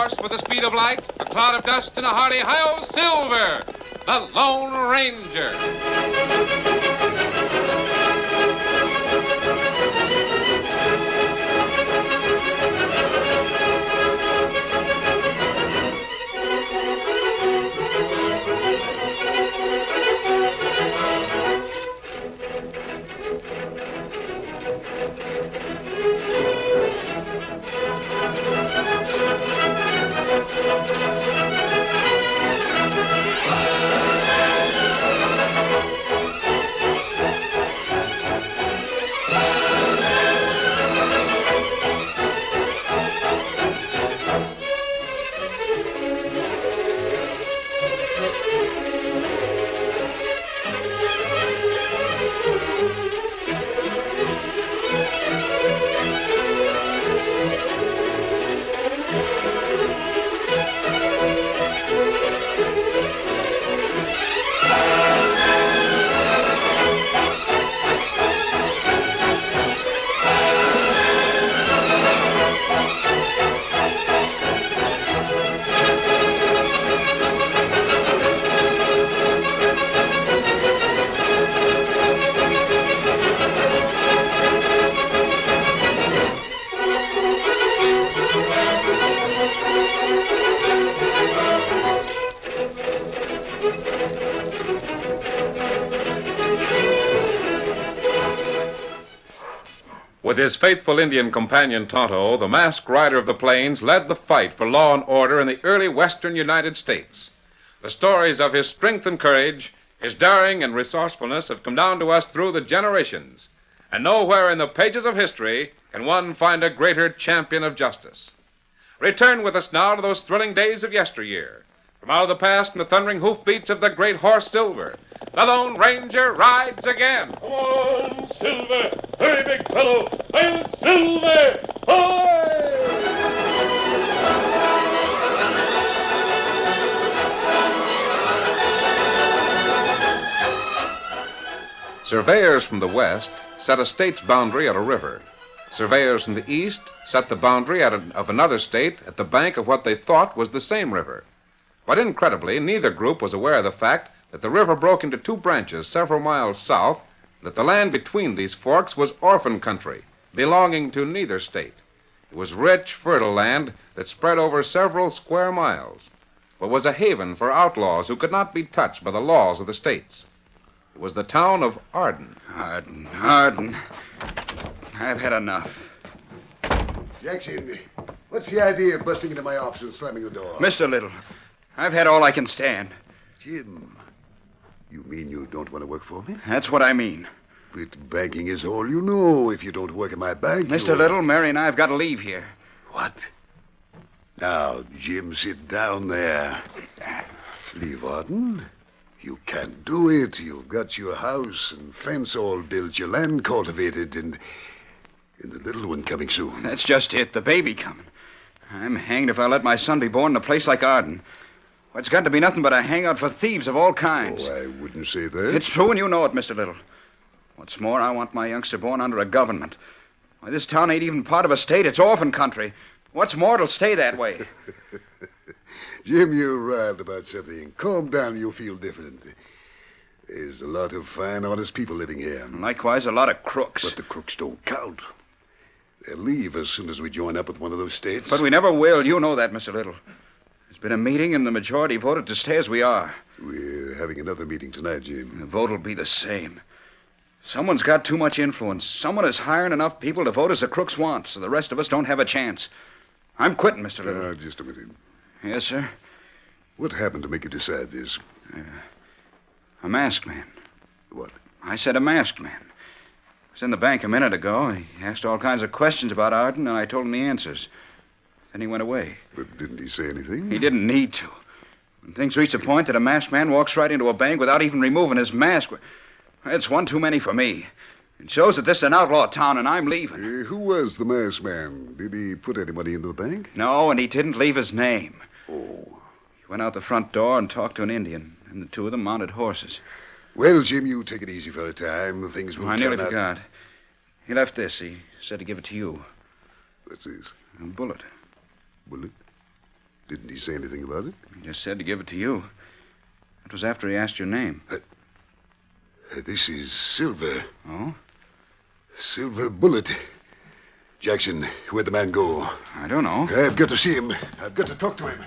horse with the speed of light, a cloud of dust, and a hearty hi-yo Silver, the Lone Ranger. With his faithful Indian companion Tonto, the masked rider of the plains led the fight for law and order in the early western United States. The stories of his strength and courage, his daring and resourcefulness have come down to us through the generations. And nowhere in the pages of history can one find a greater champion of justice. Return with us now to those thrilling days of yesteryear. From out of the past and the thundering hoofbeats of the great horse Silver, the Lone Ranger rides again. Come on, Silver! Hurry, big fellow! I'm Silver! Hoy! Surveyors from the west set a state's boundary at a river. Surveyors from the east set the boundary of another state at the bank of what they thought was the same river. But incredibly, neither group was aware of the fact that the river broke into two branches several miles south, that the land between these forks was orphan country, belonging to neither state. It was rich, fertile land that spread over several square miles, but was a haven for outlaws who could not be touched by the laws of the states. It was the town of Arden. Arden. I've had enough. Jackson, what's the idea of busting into my office and slamming the door? Mr. Little, I've had all I can stand. Jim, you mean you don't want to work for me? That's what I mean. But banking is all you know. If you don't work in my bank, Mr. Little, Mary and I have got to leave here. What? Now, Jim, sit down there. Leave Arden? You can't do it. You've got your house and fence all built, your land cultivated, and the little one coming soon. That's just it, the baby coming. I'm hanged if I let my son be born in a place like Arden. Well, it's got to be nothing but a hangout for thieves of all kinds. Oh, I wouldn't say that. It's true, and you know it, Mr. Little. What's more, I want my youngster born under a government. Why, this town ain't even part of a state. It's orphan country. What's more, it'll stay that way. Jim, you arrived about something. Calm down, you'll feel different. There's a lot of fine, honest people living here. Likewise, a lot of crooks. But the crooks don't count. They'll leave as soon as we join up with one of those states. But we never will. You know that, Mr. Little. There's been a meeting, and the majority voted to stay as we are. We're having another meeting tonight, Jim. The vote will be the same. Someone's got too much influence. Someone is hiring enough people to vote as the crooks want, so the rest of us don't have a chance. I'm quitting, Mr. Little. Just a minute. Yes, sir? What happened to make you decide this? A masked man. What? I said a masked man. I was in the bank a minute ago. He asked all kinds of questions about Arden, and I told him the answers. Then he went away. But didn't he say anything? He didn't need to. When things reach a point that a masked man walks right into a bank without even removing his mask, it's one too many for me. It shows that this is an outlaw town, and I'm leaving. Who was the masked man? Did he put any money into the bank? No, and he didn't leave his name. Oh. He went out the front door and talked to an Indian, and the two of them mounted horses. Well, Jim, you take it easy for a time. Things will I nearly turn out... forgot. He left this. He said to give it to you. What's this? A bullet. Bullet? Didn't he say anything about it? He just said to give it to you. It was after he asked your name. This is Silver. Oh? Silver Bullet. Jackson, where'd the man go? I don't know. I've got to see him. I've got to talk to him.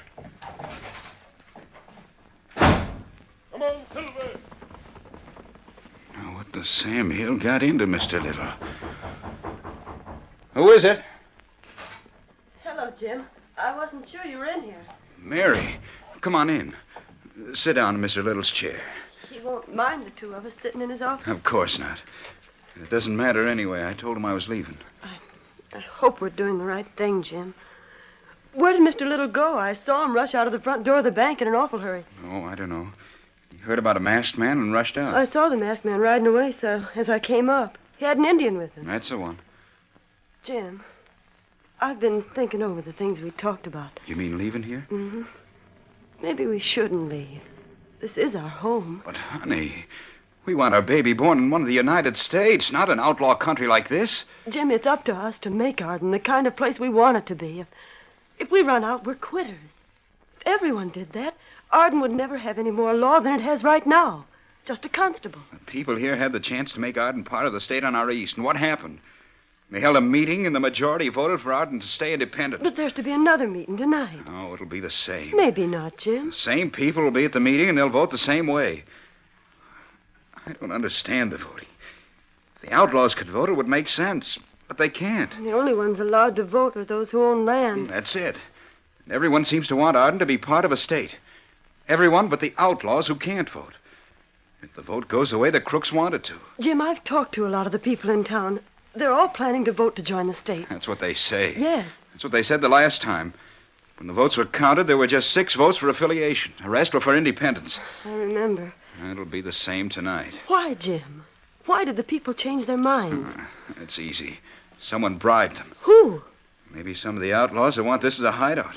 Come on, Silver. Now, what the Sam Hill got into, Mr. Little? Who is it? Hello, Jim. I wasn't sure you were in here. Mary. Come on in. Sit down in Mr. Little's chair. He won't mind the two of us sitting in his office. Of course not. It doesn't matter anyway. I told him I was leaving. I hope we're doing the right thing, Jim. Where did Mr. Little go? I saw him rush out of the front door of the bank in an awful hurry. Oh, I don't know. He heard about a masked man and rushed out. I saw the masked man riding away, so as I came up. He had an Indian with him. That's the one. Jim, I've been thinking over the things we talked about. You mean leaving here? Mm-hmm. Maybe we shouldn't leave. This is our home. But, honey, we want our baby born in one of the United States, not an outlaw country like this. Jim, it's up to us to make Arden the kind of place we want it to be. If we run out, we're quitters. If everyone did that, Arden would never have any more law than it has right now. Just a constable. The people here had the chance to make Arden part of the state on our east, and what happened? They held a meeting, and the majority voted for Arden to stay independent. But there's to be another meeting tonight. Oh, it'll be the same. Maybe not, Jim. The same people will be at the meeting, and they'll vote the same way. I don't understand the voting. If the outlaws could vote, it would make sense. But they can't. The only ones allowed to vote are those who own land. That's it. And everyone seems to want Arden to be part of a state. Everyone but the outlaws who can't vote. If the vote goes the way the crooks want it to. Jim, I've talked to a lot of the people in town. They're all planning to vote to join the state. That's what they say. Yes. That's what they said the last time. When the votes were counted, there were just 6 votes for affiliation. The rest were for independence. I remember. It'll be the same tonight. Why, Jim? Why did the people change their minds? It's easy. Someone bribed them. Who? Maybe some of the outlaws that want this as a hideout.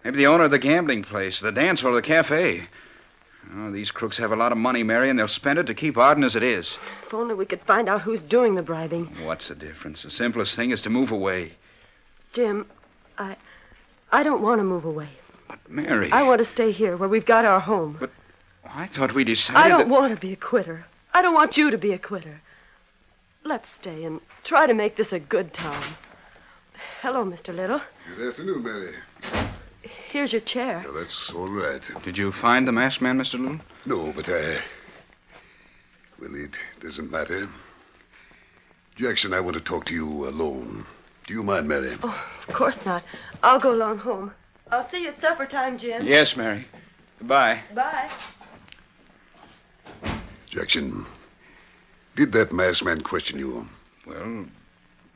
Maybe the owner of the gambling place, the dance hall, the cafe. Oh, these crooks have a lot of money, Mary, and they'll spend it to keep Arden as it is. If only we could find out who's doing the bribing. What's the difference? The simplest thing is to move away. Jim, I don't want to move away. But, Mary... I want to stay here where we've got our home. But I thought we decided I don't want to be a quitter. I don't want you to be a quitter. Let's stay and try to make this a good town. Hello, Mr. Little. Good afternoon, Mary. Here's your chair. Well, that's all right. Did you find the masked man, Mr. Little? No, but well, it doesn't matter. Jackson, I want to talk to you alone. Do you mind, Mary? Oh, of course not. I'll go along home. I'll see you at supper time, Jim. Yes, Mary. Goodbye. Bye. Jackson, did that masked man question you? Well,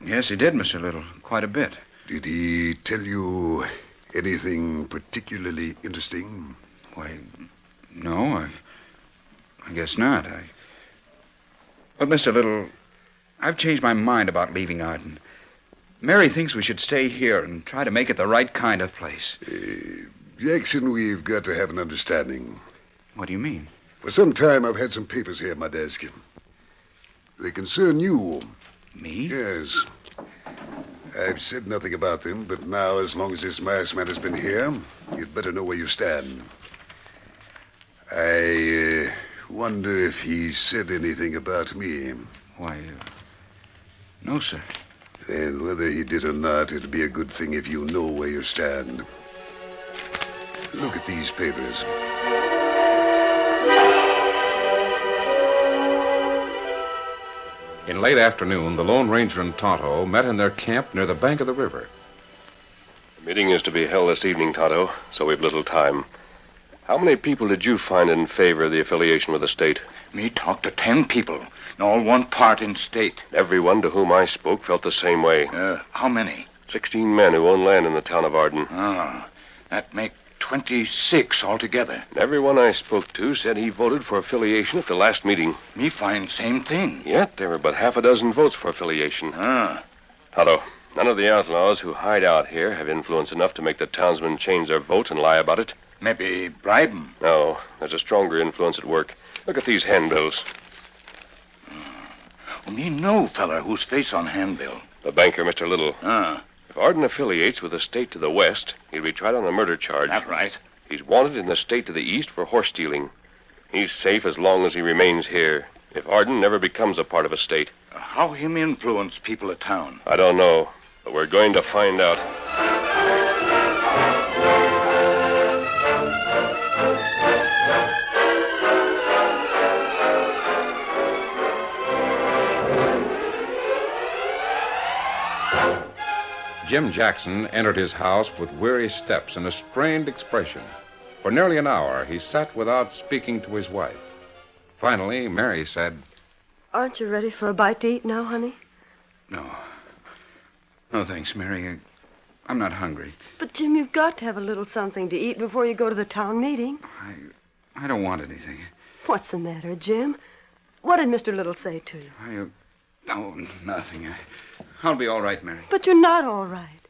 yes, he did, Mr. Little. Quite a bit. Did he tell you anything particularly interesting? Why, no, I guess not. But, Mr. Little, I've changed my mind about leaving Arden. Mary thinks we should stay here and try to make it the right kind of place. Jackson, we've got to have an understanding. What do you mean? For some time, I've had some papers here at my desk. They concern you. Me? Yes. I've said nothing about them, but now, as long as this masked man has been here, you'd better know where you stand. I wonder if he said anything about me. Why, no, sir. And whether he did or not, it'll be a good thing if you know where you stand. Look at these papers. In late afternoon, the Lone Ranger and Tonto met in their camp near the bank of the river. The meeting is to be held this evening, Tonto, so we've little time. How many people did you find in favor of the affiliation with the state? Me talked to 10 people, and all want part in state. Everyone to whom I spoke felt the same way. How many? 16 men who own land in the town of Arden. That make 26 altogether. And everyone I spoke to said he voted for affiliation at the last meeting. Me find same thing. Yet there were but half a dozen votes for affiliation. Tonto, none of the outlaws who hide out here have influence enough to make the townsmen change their vote and lie about it. Maybe bribe 'em. No, there's a stronger influence at work. Look at these handbills. Me know feller whose face on handbill. The banker, Mr. Little. If If Arden affiliates with the state to the west, he'll be tried on a murder charge. That's right. He's wanted in the state to the east for horse stealing. He's safe as long as he remains here, if Arden never becomes a part of a state. How him influence people of town? I don't know, but we're going to find out. Jim Jackson entered his house with weary steps and a strained expression. For nearly an hour, he sat without speaking to his wife. Finally, Mary said, Aren't you ready for a bite to eat now, honey? No. No, thanks, Mary. I'm not hungry. But, Jim, you've got to have a little something to eat before you go to the town meeting. I don't want anything. What's the matter, Jim? What did Mr. Little say to you? Oh, nothing. I'll be all right, Mary. But you're not all right.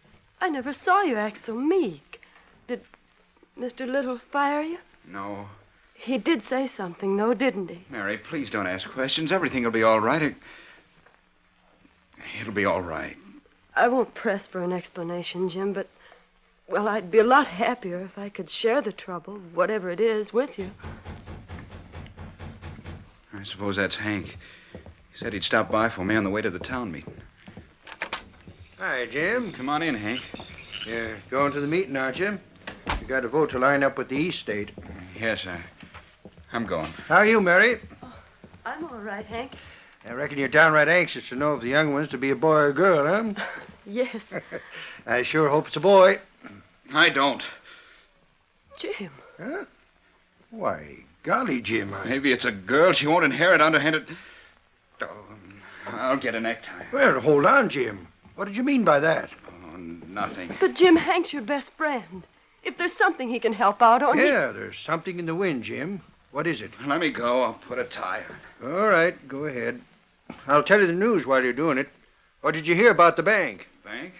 I never saw you act so meek. Did Mr. Little fire you? No. He did say something, though, didn't he? Mary, please don't ask questions. Everything will be all right. It'll be all right. I won't press for an explanation, Jim, but, well, I'd be a lot happier if I could share the trouble, whatever it is, with you. I suppose that's Hank. He said he'd stop by for me on the way to the town meeting. Hi, Jim. Come on in, Hank. You're going to the meeting, aren't you? You got a vote to line up with the East State. Yes, I'm going. How are you, Mary? Oh, I'm all right, Hank. I reckon you're downright anxious to know if the young one's to be a boy or a girl, huh? Yes. I sure hope it's a boy. I don't. Jim. Huh? Why, golly, Jim. Maybe it's a girl. She won't inherit underhanded. Oh, I'll get a necktie. Well, hold on, Jim. What did you mean by that? Oh, nothing. But, Jim, Hank's your best friend. If there's something he can help out on... Yeah, there's something in the wind, Jim. What is it? Let me go. I'll put a tie on. All right, go ahead. I'll tell you the news while you're doing it. What did you hear about the bank? Bank?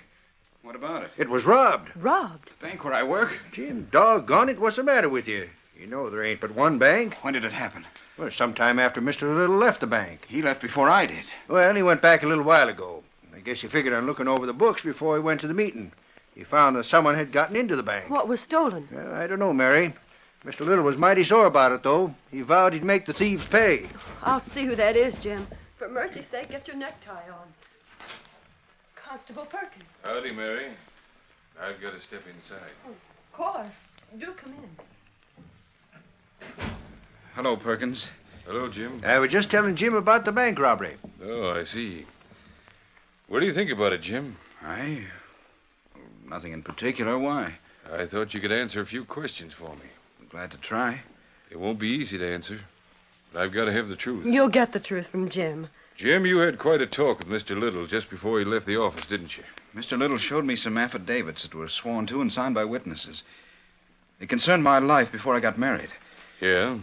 What about it? It was robbed. Robbed? The bank where I work? Jim, doggone it, what's the matter with you? You know there ain't but one bank. When did it happen? Well, sometime after Mr. Little left the bank. He left before I did. Well, he went back a little while ago. I guess he figured on looking over the books before he went to the meeting. He found that someone had gotten into the bank. What was stolen? Well, I don't know, Mary. Mr. Little was mighty sore about it, though. He vowed he'd make the thieves pay. I'll see who that is, Jim. For mercy's sake, get your necktie on. Constable Perkins. Howdy, Mary. I've got to step inside. Oh, of course. Do come in. Hello, Perkins. Hello, Jim. I was just telling Jim about the bank robbery. Oh, I see. What do you think about it, Jim? Nothing in particular. Why? I thought you could answer a few questions for me. Glad to try. It won't be easy to answer, but I've got to have the truth. You'll get the truth from Jim. Jim, you had quite a talk with Mr. Little just before he left the office, didn't you? Mr. Little showed me some affidavits that were sworn to and signed by witnesses. They concerned my life before I got married. Yeah?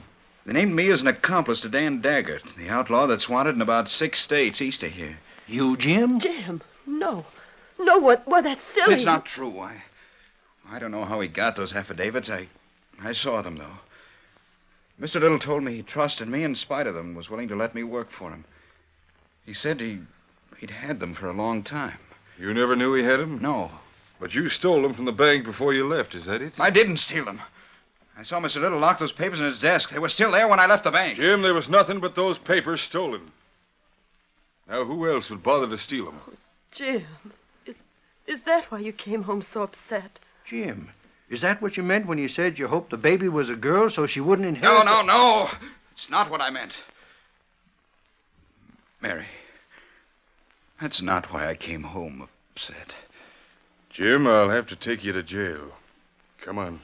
They named me as an accomplice to Dan Daggett, the outlaw that's wanted in about 6 states east of here. You, Jim? Jim, no. No, what? Well, that's silly. It's not true. I don't know how he got those affidavits. I saw them, though. Mr. Little told me he trusted me in spite of them and was willing to let me work for him. He said he'd had them for a long time. You never knew he had them? No. But you stole them from the bank before you left, is that it? I didn't steal them. I saw Mr. Little lock those papers in his desk. They were still there when I left the bank. Jim, there was nothing but those papers stolen. Now, who else would bother to steal them? Jim, is that why you came home so upset? Jim, is that what you meant when you said you hoped the baby was a girl so she wouldn't inherit... No. It's not what I meant. Mary, that's not why I came home upset. Jim, I'll have to take you to jail. Come on.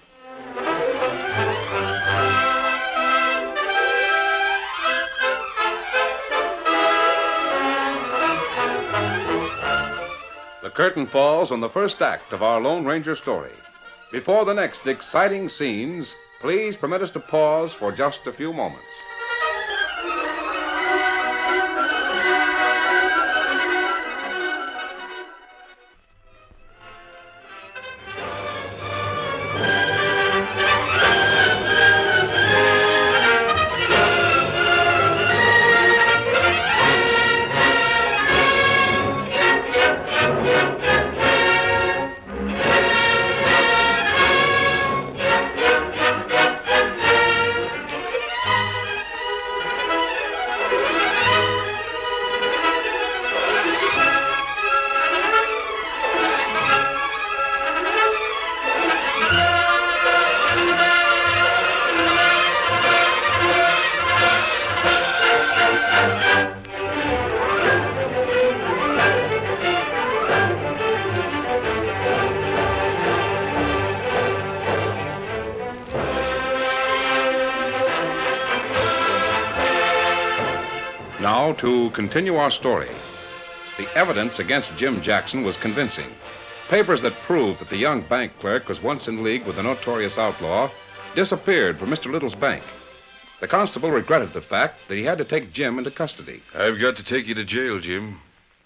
The curtain falls on the first act of our Lone Ranger story. Before the next exciting scenes, please permit us to pause for just a few moments. Now, to continue our story. The evidence against Jim Jackson was convincing. Papers that proved that the young bank clerk was once in league with a notorious outlaw disappeared from Mr. Little's bank. The constable regretted the fact that he had to take Jim into custody. I've got to take you to jail, Jim.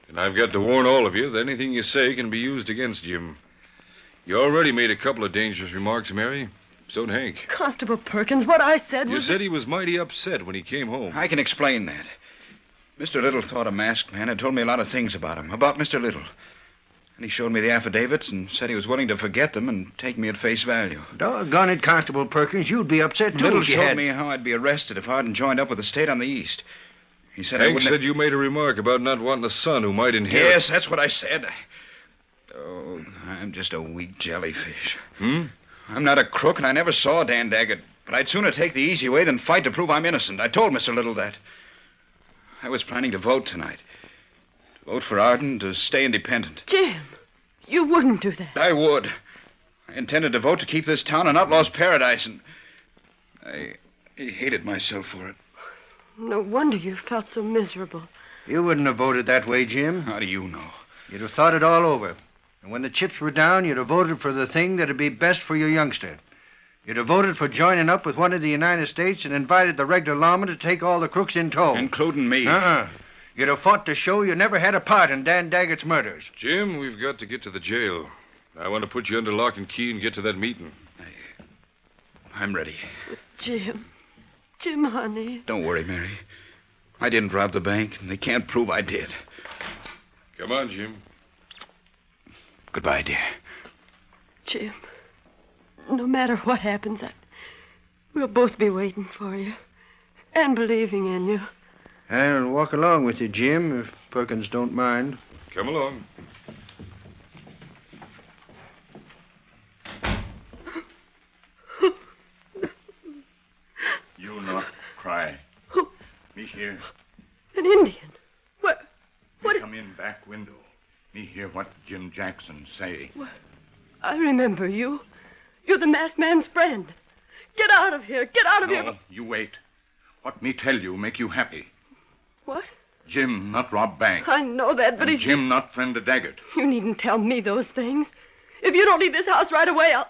And I've got to warn all of you that anything you say can be used against Jim. You already made a couple of dangerous remarks, Mary. So did Hank. Constable Perkins, what I said was... You said he was mighty upset when he came home. I can explain that. Mr. Little thought a masked man had told me a lot of things about him, about Mr. Little. And he showed me the affidavits and said he was willing to forget them and take me at face value. Doggone it, Constable Perkins, you'd be upset, too, Little if you showed had... me how I'd be arrested if Arden joined up with the state on the east. He said Hank said you made a remark about not wanting a son who might inherit... Yes, that's what I said. Oh, I'm just a weak jellyfish. I'm not a crook, and I never saw Dan Daggett. But I'd sooner take the easy way than fight to prove I'm innocent. I told Mr. Little that. I was planning to vote tonight. To vote for Arden, to stay independent. Jim, you wouldn't do that. I would. I intended to vote to keep this town an outlaw's paradise, and I hated myself for it. No wonder you felt so miserable. You wouldn't have voted that way, Jim. How do you know? You'd have thought it all over. And when the chips were down, you'd have voted for the thing that'd be best for your youngster. You'd have voted for joining up with one of the United States and invited the regular lawmen to take all the crooks in tow. Including me. You'd have fought to show you never had a part in Dan Daggett's murders. Jim, we've got to get to the jail. I want to put you under lock and key and get to that meeting. I'm ready. Jim, honey. Don't worry, Mary. I didn't rob the bank, and they can't prove I did. Come on, Jim. Goodbye, dear. Jim, no matter what happens, we'll both be waiting for you and believing in you. I'll walk along with you, Jim, if Perkins don't mind. Come along. You not cry. Me here. An Indian? What? Me come in back window. Me hear what Jim Jackson say. What? I remember you. You're the masked man's friend. Get out of here. Get out of here. No, you wait. What me tell you make you happy. What? Jim not rob bank. I know that, but and Jim not friend of Daggett. You needn't tell me those things. If you don't leave this house right away, I'll...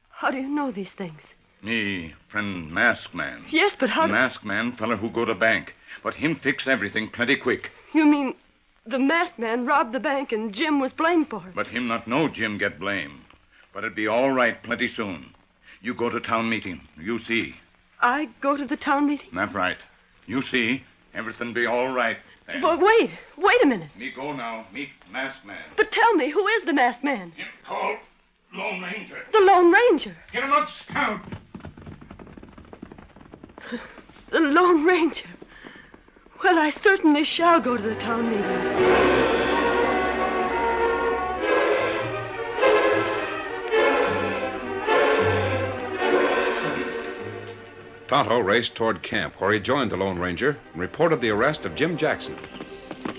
How do you know these things? Me friend masked man. Yes, but how... Masked man, fella who go to bank. But him fix everything plenty quick. You mean the masked man robbed the bank and Jim was blamed for it? But him not know Jim get blame. But it be all right plenty soon. You go to town meeting. You see. I go to the town meeting? That's right. You see. Everything be all right then. But wait a minute. Me go now. Meet masked man. But tell me, who is the masked man? Him called Lone Ranger. The Lone Ranger. Get him up, scout. The Lone Ranger. Well, I certainly shall go to the town meeting. Tonto raced toward camp, where he joined the Lone Ranger and reported the arrest of Jim Jackson.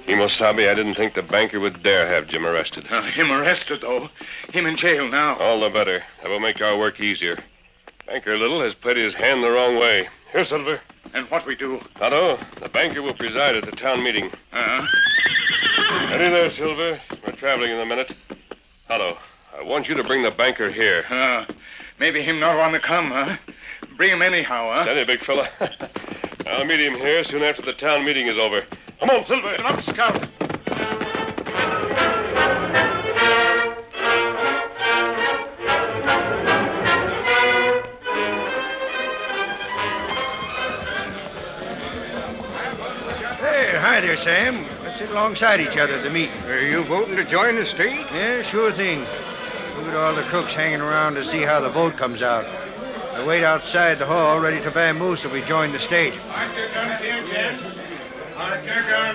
Kimosabe, I didn't think the banker would dare have Jim arrested. Him arrested, though. Him in jail now. All the better. That will make our work easier. Banker Little has played his hand the wrong way. Here, Silver. And what we do? Tonto, the banker will preside at the town meeting. Ready there, Silver. We're traveling in a minute. Tonto, I want you to bring the banker here. Maybe him not want to come, huh? Bring him anyhow, huh? Steady, big fella. I'll meet him here soon after the town meeting is over. Come on, Silver. Get up, scout. Hey, hi there, Sam. Let's sit alongside each other at the meeting. Are you voting to join the state? Yeah, sure thing. Look at all the crooks hanging around to see how the vote comes out. They wait outside the hall ready to vamoose if we join the state.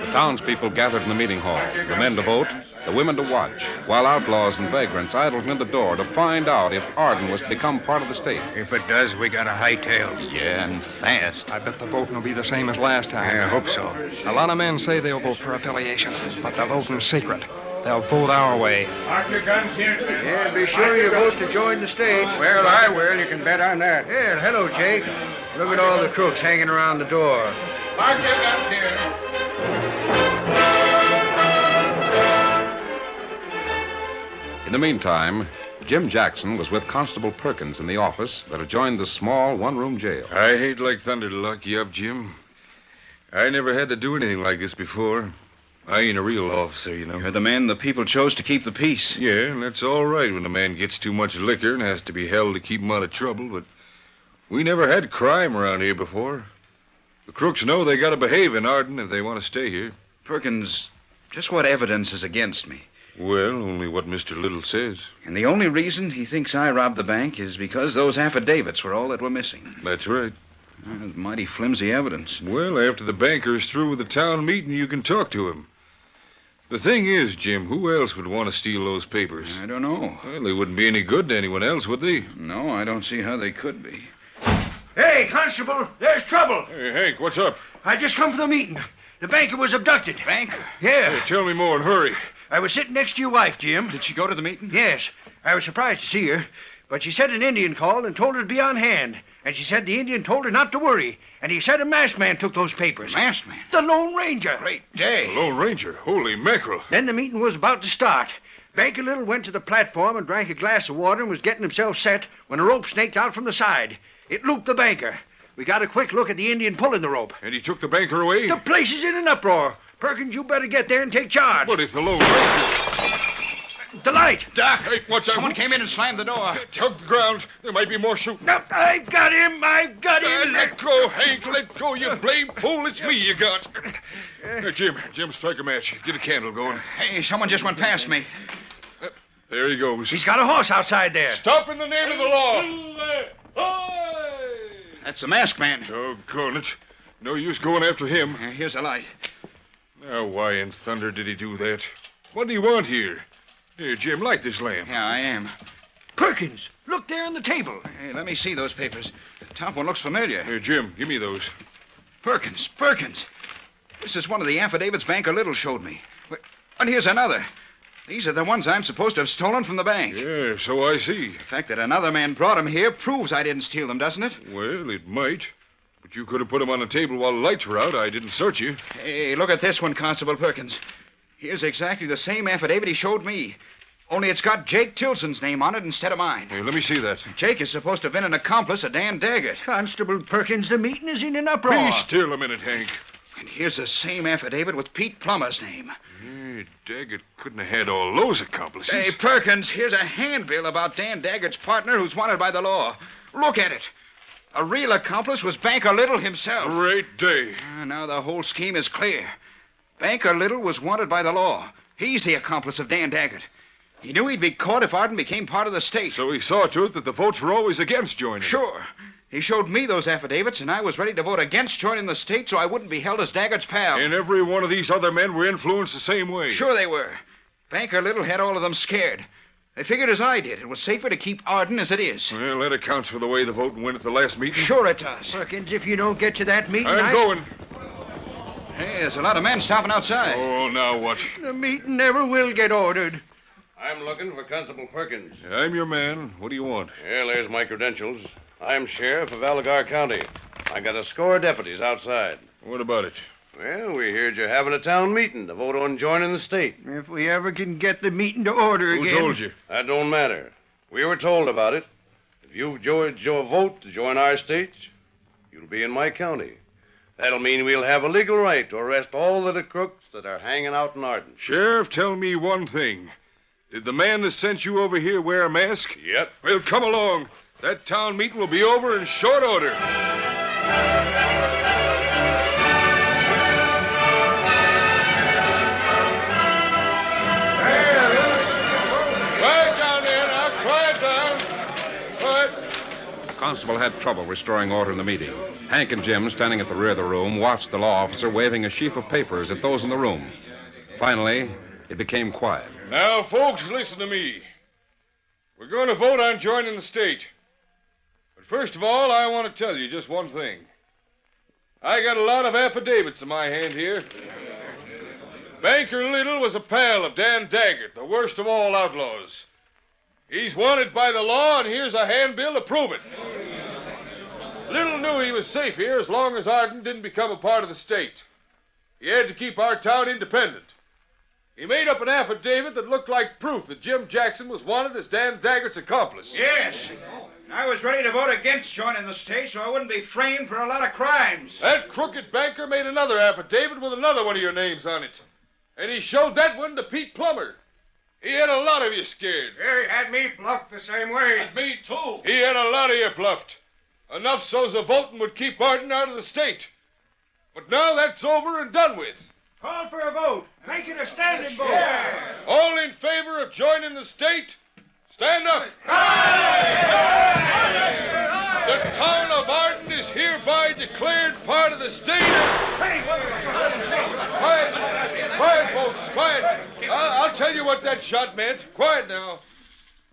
The townspeople gathered in the meeting hall, the men to vote, the women to watch, while outlaws and vagrants idled near the door to find out if Arden was to become part of the state. If it does, we got a hightail. Yeah, and fast. I bet the voting will be the same as last time. I hope so. A lot of men say they'll vote for affiliation, but they're voting secret. They'll vote our way. Mark your guns here, Sam. Yeah, be sure you vote to join the state. Well, I will. You can bet on that. Yeah, hello, Jake. Look at all the crooks hanging around the door. Mark your guns here. In the meantime, Jim Jackson was with Constable Perkins in the office that adjoined the small one-room jail. I hate like thunder to lock you up, Jim. I never had to do anything like this before. I ain't a real officer, you know. You're the man the people chose to keep the peace. Yeah, and that's all right when a man gets too much liquor and has to be held to keep him out of trouble, but we never had crime around here before. The crooks know they gotta behave in Arden if they want to stay here. Perkins, just what evidence is against me? Well, only what Mr. Little says. And the only reason he thinks I robbed the bank is because those affidavits were all that were missing. That's right. That's mighty flimsy evidence. Well, after the banker's through with the town meeting, you can talk to him. The thing is, Jim, who else would want to steal those papers? I don't know. Well, they wouldn't be any good to anyone else, would they? No, I don't see how they could be. Hey, Constable, there's trouble. Hey, Hank, what's up? I just come from the meeting. The banker was abducted. Banker? Yeah. Hey, tell me more and hurry. I was sitting next to your wife, Jim. Did she go to the meeting? Yes. I was surprised to see her, but she said an Indian called and told her to be on hand. And she said the Indian told her not to worry. And he said a masked man took those papers. Masked man? The Lone Ranger. Great day. The Lone Ranger? Holy mackerel. Then the meeting was about to start. Banker Little went to the platform and drank a glass of water and was getting himself set when a rope snaked out from the side. It looped the banker. We got a quick look at the Indian pulling the rope. And he took the banker away? The place is in an uproar. Perkins, you better get there and take charge. But if the Lone Ranger... The light. Doc, Hey, what's that? someone came in and slammed the door. Tug the ground. There might be more shooting. No, I've got him. I've got him. Let go, Hank. Let go, you blame fool. It's me you got. Jim, strike a match. Get a candle going. Hey, someone just went past me. There he goes. He's got a horse outside there. Stop in the name of the law. Silver! Ahoy! That's the masked man. Doggone it. No use going after him. Here's the light. Now, why in thunder did he do that? What do you want here? Here, Jim, light this lamp. Yeah, I am. Perkins, look there on the table. Hey, let me see those papers. The top one looks familiar. Here, Jim, give me those. Perkins. This is one of the affidavits Banker Little showed me. And here's another. These are the ones I'm supposed to have stolen from the bank. Yeah, so I see. The fact that another man brought them here proves I didn't steal them, doesn't it? Well, it might. But you could have put them on the table while the lights were out. I didn't search you. Hey, look at this one, Constable Perkins. Here's exactly the same affidavit he showed me. Only it's got Jake Tilson's name on it instead of mine. Hey, let me see that. Jake is supposed to have been an accomplice of Dan Daggett. Constable Perkins, the meeting is in an uproar. Be still a minute, Hank. And here's the same affidavit with Pete Plummer's name. Hey, Daggett couldn't have had all those accomplices. Hey, Perkins, here's a handbill about Dan Daggett's partner who's wanted by the law. Look at it. A real accomplice was Banker Little himself. Great day. Now the whole scheme is clear. Banker Little was wanted by the law. He's the accomplice of Dan Daggett. He knew he'd be caught if Arden became part of the state. So he saw to it that the votes were always against joining. Sure. He showed me those affidavits, and I was ready to vote against joining the state so I wouldn't be held as Daggett's pal. And every one of these other men were influenced the same way. Sure they were. Banker Little had all of them scared. They figured as I did. It was safer to keep Arden as it is. Well, that accounts for the way the vote went at the last meeting. Sure it does. Perkins, if you don't get to that meeting, I'm going. Hey, there's a lot of men stopping outside. Oh, now what? The meeting never will get ordered. I'm looking for Constable Perkins. I'm your man. What do you want? Well, there's my credentials. I'm sheriff of Algar County. I got a score of deputies outside. What about it? Well, we heard you're having a town meeting to vote on joining the state. If we ever can get the meeting to order Who again. told you? That don't matter. We were told about it. If you've joined your vote to join our state, you'll be in my county. That'll mean we'll have a legal right to arrest all of the crooks that are hanging out in Arden. Sheriff, tell me one thing. Did the man that sent you over here wear a mask? Yep. Well, come along. That town meeting will be over in short order. Quiet down there now. Quiet down. The constable had trouble restoring order in the meeting. Hank and Jim, standing at the rear of the room, watched the law officer waving a sheaf of papers at those in the room. Finally, it became quiet. Now, folks, listen to me. We're going to vote on joining the state. But first of all, I want to tell you just one thing. I got a lot of affidavits in my hand here. Banker Little was a pal of Dan Daggett, the worst of all outlaws. He's wanted by the law, and here's a handbill to prove it. Little knew he was safe here as long as Arden didn't become a part of the state. He had to keep our town independent. He made up an affidavit that looked like proof that Jim Jackson was wanted as Dan Daggett's accomplice. Yes. I was ready to vote against joining the state so I wouldn't be framed for a lot of crimes. That crooked banker made another affidavit with another one of your names on it. And he showed that one to Pete Plummer. He had a lot of you scared. He had me bluffed the same way. And me, too. He had a lot of you bluffed. Enough so's the voting would keep Arden out of the state. But now that's over and done with. Call for a vote. Make it a standing vote. Yeah. All in favor of joining the state, stand up. The town of Arden is hereby declared part of the state of... Quiet, folks, quiet. I'll tell you what that shot meant. Quiet now.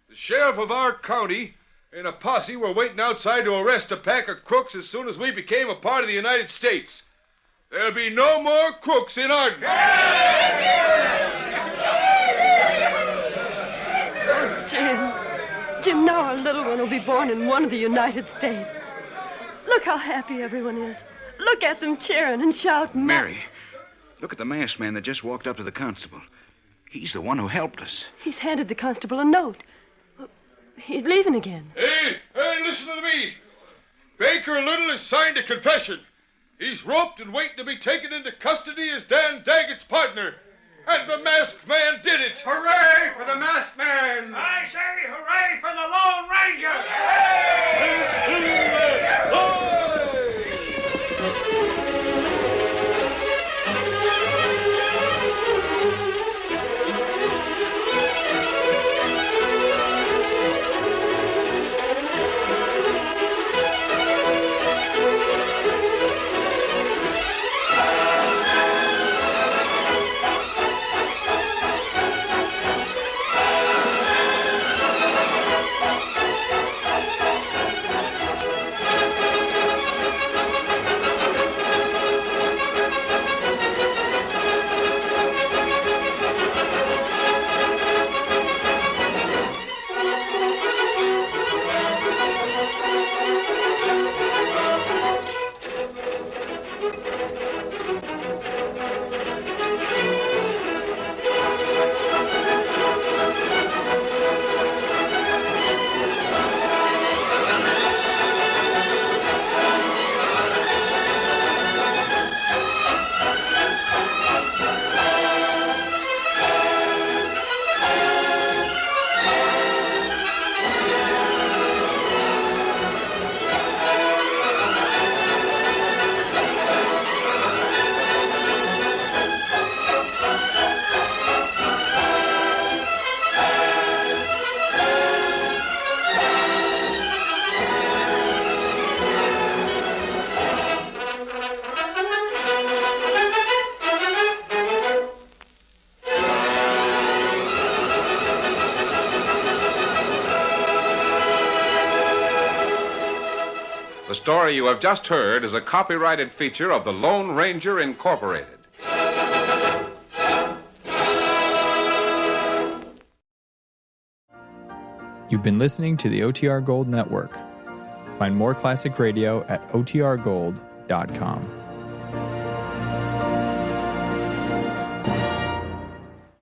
The sheriff of our county and a posse were waiting outside to arrest a pack of crooks as soon as we became a part of the United States. There'll be no more crooks in Arden. Jim, now our little one will be born in one of the United States. Look how happy everyone is. Look at them cheering and shouting. Mary, look at the masked man that just walked up to the constable. He's the one who helped us. He's handed the constable a note. He's leaving again. Hey, listen to me. Baker Little has signed a confession. He's roped and waiting to be taken into custody as Dan Daggett's partner. And the masked man did it. Hooray for the masked man. I say hooray for the Lone Ranger. The story you have just heard is a copyrighted feature of the Lone Ranger Incorporated. You've been listening to the OTR Gold Network. Find more classic radio at otrgold.com.